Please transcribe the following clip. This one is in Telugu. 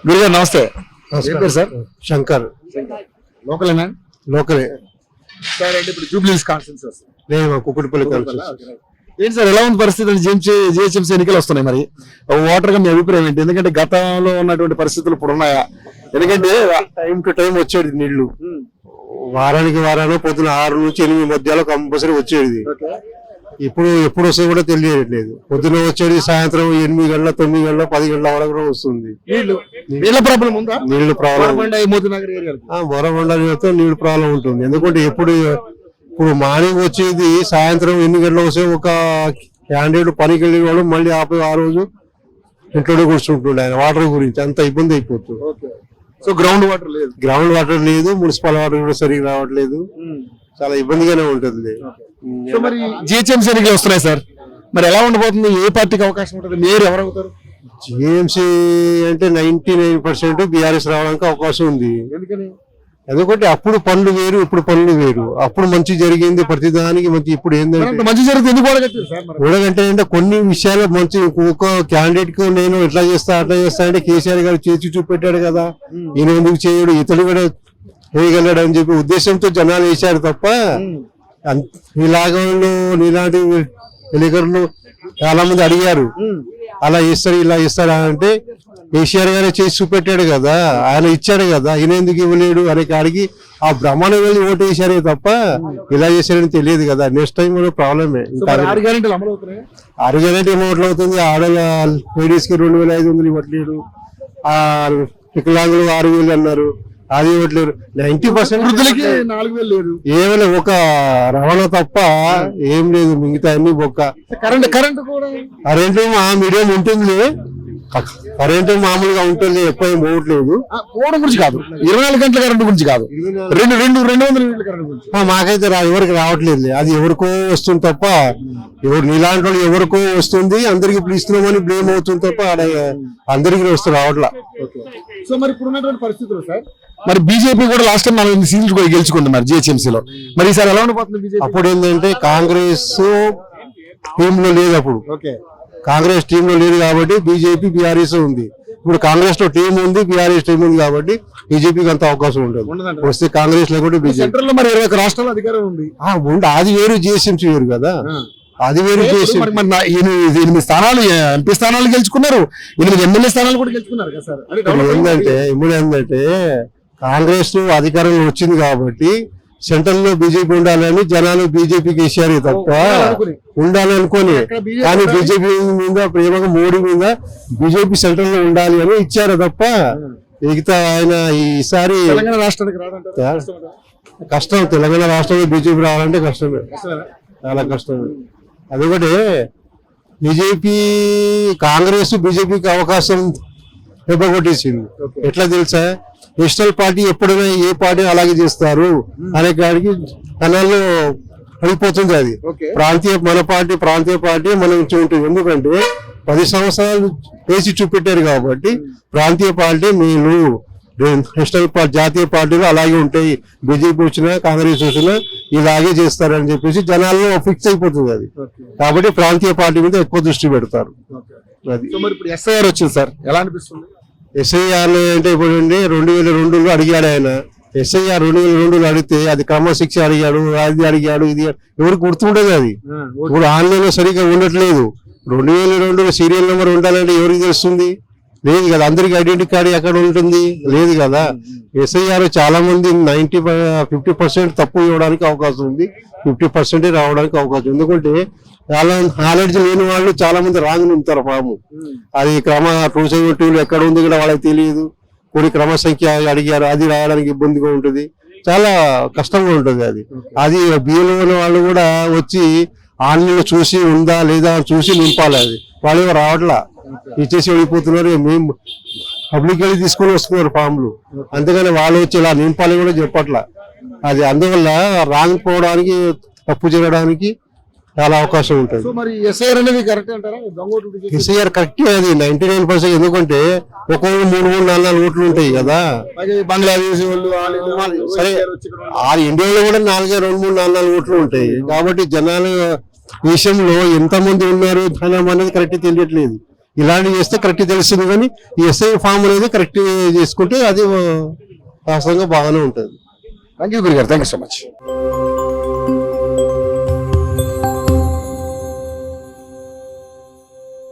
గురుగారు నమస్తే. ఏం పేరు సార్? శంకర్. లోకలేనా? లోకలే సార్. అంటే ఇప్పుడు జూబ్లీహిల్స్ కాన్స్టిట్యూన్సీ లేదు, కుకుటిపల్లి కాన్స్టిట్యూన్సీ. ఏంటి సార్ ఎలా ఉంది పరిస్థితి? జిహెచ్ఎంసీ ఎన్నికలు వస్తున్నాయి, మరి ఓటర్ గా మీ అభిప్రాయం ఏంటి? ఎందుకంటే గతంలో ఉన్నటువంటి పరిస్థితులు ఇప్పుడు ఉన్నాయా? ఎందుకంటే టైం టు టైం వచ్చేది నీళ్లు, వారానికి పొద్దున 6 నుంచి 8 మధ్యలో కంపల్సరీ వచ్చేది. ఇప్పుడు ఎప్పుడు వస్తే కూడా తెలియట్లేదు. పొద్దున వచ్చేది సాయంత్రం 8 గంటల 9 గంటల 10 గంటల వరకు వస్తుంది. నీళ్ళ ప్రాబ్లం ఉందా? నీళ్లు ప్రాబ్లం, బొరబండతో నీళ్లు ప్రాబ్లం ఉంటుంది. ఎందుకంటే ఇప్పుడు మార్నింగ్ వచ్చేది సాయంత్రం 8 గంటలకు వస్తే ఒక క్యాండిడేట్ పనికి వెళ్ళి వాళ్ళు మళ్ళీ ఆ రోజు ఇంట్లోనే కూర్చుంటుండే. ఆయన వాటర్ గురించి అంత ఇబ్బంది అయిపోతుంది. సో గ్రౌండ్ వాటర్ లేదు, మున్సిపల్ వాటర్ కూడా సరిగ్గా రావట్లేదు. చాలా ఇబ్బందిగానే ఉంటుంది. సో మరి జిహెచ్ఎంసీ ఎన్నికలు వస్తున్నాయి సార్, మరి ఎలా ఉండబోతుంది? ఏ పార్టీకి అవకాశం ఉంటుంది? మీరు ఎవరు అవుతారు? జిఎంసీ అంటే 99% బీఆర్ఎస్ రావడానికి అవకాశం ఉంది. ఎందుకంటే అప్పుడు పనులు వేరు, ఇప్పుడు పనులు వేరు. అప్పుడు మంచి జరిగింది ప్రతిదానికి మంచి. ఇప్పుడు ఏంటంటే మంచి జరిగింది అంటే కొన్ని విషయాలు మంచి. ఒక క్యాండిడేట్ కు నేను ఎట్లా చేస్తా అట్లా చేస్తా అంటే కేసీఆర్ గారు చేసి చూపెట్టాడు కదా, ఈయన ఎందుకు చేయడు, ఇతడు కూడా వేయగలడు అని చెప్పి ఉద్దేశంతో జనాలు వేశారు తప్ప నీలాంటి ఎన్నికలు చాలా మంది అడిగారు అలా చేస్తారు ఇలా చేస్తారా అంటే కేసీఆర్ గారే చేసి చూపెట్టాడు కదా, ఆయన ఇచ్చాడు కదా, ఈయన ఎందుకు ఇవ్వలేడు అనే కాడికి ఆ బ్రహ్మాండం వెళ్ళి ఓటు వేసారే తప్ప ఇలా చేశారని తెలియదు కదా. నెక్స్ట్ టైం కూడా ప్రాబ్లమే. 6 గ్యారెంటీలు అమౌంట్లు అవుతుంది. ఆడల లేడీస్ కి 2500 ఇవ్వట్లేదు. ఆ వికలాంగులు 6000 అన్నారు, అది ఇవ్వట్లేదు. 90% లేదు. ఏమైనా ఒక రవాణా తప్ప ఏం లేదు, మిగతా అన్ని బొక్క. కరెంట్ కూడా మీడియం ఉంటుంది, కరెంట్ మామూలుగా ఉంటుంది, ఎక్కువ ఏం పోవట్లేదు. పోవడం గురించి కాదు, 24 గంటల కరెంట్ గురించి కాదు, 200 యూనిట్ల కరెంట్ గురించి. మాకైతే ఎవరికి రావట్లేదు. అది ఎవరికో వస్తుంది తప్ప నీలాంటి వాళ్ళు ఎవరికో వస్తుంది, అందరికి ఇప్పుడు ఇస్తున్నామని బ్లేమ్ అవుతుంది తప్ప అందరికి రావట్లా. సో మరి ఇప్పుడు ఉన్నటువంటి పరిస్థితులు సార్, మరి బీజేపీ కూడా లాస్ట్ టైం 40 సీట్లు కూడా గెలుచుకుంది మరి జిహెచ్ఎంసీలో. మరి ఈసారి ఎలా ఉండబోతుంది బీజేపీ? అప్పుడు ఏంటంటే కాంగ్రెస్ టీమ్ లో లేదు, అప్పుడు కాంగ్రెస్ టీమ్ లో లేదు కాబట్టి బీజేపీ బీఆర్ఎస్ ఉంది. ఇప్పుడు కాంగ్రెస్ లో టీం ఉంది, బీఆర్ఎస్ టీం ఉంది కాబట్టి బీజేపీకి అంత అవకాశం ఉంటుంది. వస్తే కాంగ్రెస్ లో కూడా బీజేపీ మరి 21 రాష్ట్రాల్లో అధికారం ఉంది. అది వేరు, జిహెచ్ఎంసీ వేరు కదా, అది వేరు. 8 స్థానాలు ఎంపీ స్థానాలు గెలుచుకున్నారు, 8 ఎమ్మెల్యే స్థానాలు కూడా గెలుచుకున్నారు కదా సార్. ఇప్పుడు ఏంటంటే కాంగ్రెస్ అధికారంలో వచ్చింది కాబట్టి సెంట్రల్ లో బీజేపీ ఉండాలని జనాలు బీజేపీకి ఇచ్చారు తప్ప ఉండాలనుకోని. కానీ బీజేపీ మీద ప్రేమగా మోడీ మీద బీజేపీ సెంట్రల్ లో ఉండాలి అని ఇచ్చారు తప్ప మిగతా ఆయన ఈసారి కష్టం. తెలంగాణ రాష్ట్రంలో బీజేపీ రావాలంటే కష్టమే, చాలా కష్టమే. అదొకటి బీజేపీ కాంగ్రెస్ బీజేపీకి అవకాశం దెబ్బకొట్టేసింది. ఎట్లా తెలుసా, నేషనల్ పార్టీ ఎప్పుడైనా ఏ పార్టీ అలాగే చేస్తారు అనే కాడికి జనాల్లో అయిపోతుంది. అది మన ప్రాంతీయ పార్టీ మనం ఉంటుంది. ఎందుకంటే 10 సంవత్సరాలు వేసి చూపెట్టారు కాబట్టి ప్రాంతీయ పార్టీ మేలు, నేషనల్ పార్టీ జాతీయ పార్టీలు అలాగే ఉంటాయి. బీజేపీ వచ్చినా కాంగ్రెస్ వచ్చినా ఇలాగే చేస్తారని చెప్పేసి జనాల్లో ఫిక్స్ అయిపోతుంది అది. కాబట్టి ప్రాంతీయ పార్టీ మీద ఎక్కువ దృష్టి పెడతారు. అది ఇప్పుడు ఎస్ఐఆర్ వచ్చింది సార్, ఎలా అనిపిస్తుంది? ఎస్ఐఆర్ అంటే ఇప్పుడు 2002లో అడిగాడు ఆయన. ఎస్ఐఆర్ 2002లో అడిగితే అది క్రమశిక్ష అడిగాడు, అది అడిగాడు, ఇది ఎవరికి గుర్తుండదు. అది ఇప్పుడు ఆన్లైన్ లో సరిగ్గా ఉండట్లేదు. 2002లో సీరియల్ నెంబర్ ఉండాలంటే ఎవరికి తెలుస్తుంది? లేదు కదా. అందరికి ఐడెంటిటీ కార్డు ఎక్కడ ఉంటుంది? లేదు కదా. ఎస్ఐఆర్ చాలా మంది 50% తప్పు ఇవ్వడానికి అవకాశం ఉంది, 50% రావడానికి అవకాశం. ఎందుకంటే చాలా నాలెడ్జ్ లేని వాళ్ళు చాలా మంది రాంగ్ నింపుతారు ఫాము. అది 272 ఎక్కడ ఉంది కూడా వాళ్ళకి తెలియదు. కొన్ని క్రమ సంఖ్య అడిగారు, అది రాయడానికి ఇబ్బందిగా ఉంటుంది, చాలా కష్టంగా ఉంటుంది. అది బియ్యంలో వాళ్ళు కూడా వచ్చి ఆన్లైన్ చూసి ఉందా లేదా చూసి నింపాలి. అది వాళ్ళు రావట్లా, ఇచ్చేసి వెళ్ళిపోతున్నారు. మేము పబ్లిక్ వెళ్ళి తీసుకొని వస్తున్నారు ఫామ్లు, అంతేగాని వాళ్ళు వచ్చి ఇలా నింపాలి కూడా చెప్పట్లా. అది అందువల్ల రాంగ్ పోవడానికి, తప్పు చేయడానికి చాలా అవకాశం ఉంటుంది. ఎస్ఐఆర్ కరెక్టే, అది 99%. ఎందుకంటే ఒక్కొక్క 3-4 ఓట్లు ఉంటాయి కదా. బంగ్లాదేశ్ వాళ్ళు సరే, ఇండియాలో కూడా 2-3-4 ఓట్లు ఉంటాయి. కాబట్టి జనాల విషయంలో ఎంతమంది ఉన్నారు ధనం అనేది కరెక్ట్ తెలియట్లేదు. ఇలాంటివి చేస్తే కరెక్ట్ తెలుస్తుంది, కానీ ఈ ఎస్ఐ ఫామ్ అనేది కరెక్ట్ చేసుకుంటే అది వాస్తవంగా బాగానే ఉంటుంది. థ్యాంక్ యూ గురుగారు, థ్యాంక్ యూ సో మచ్.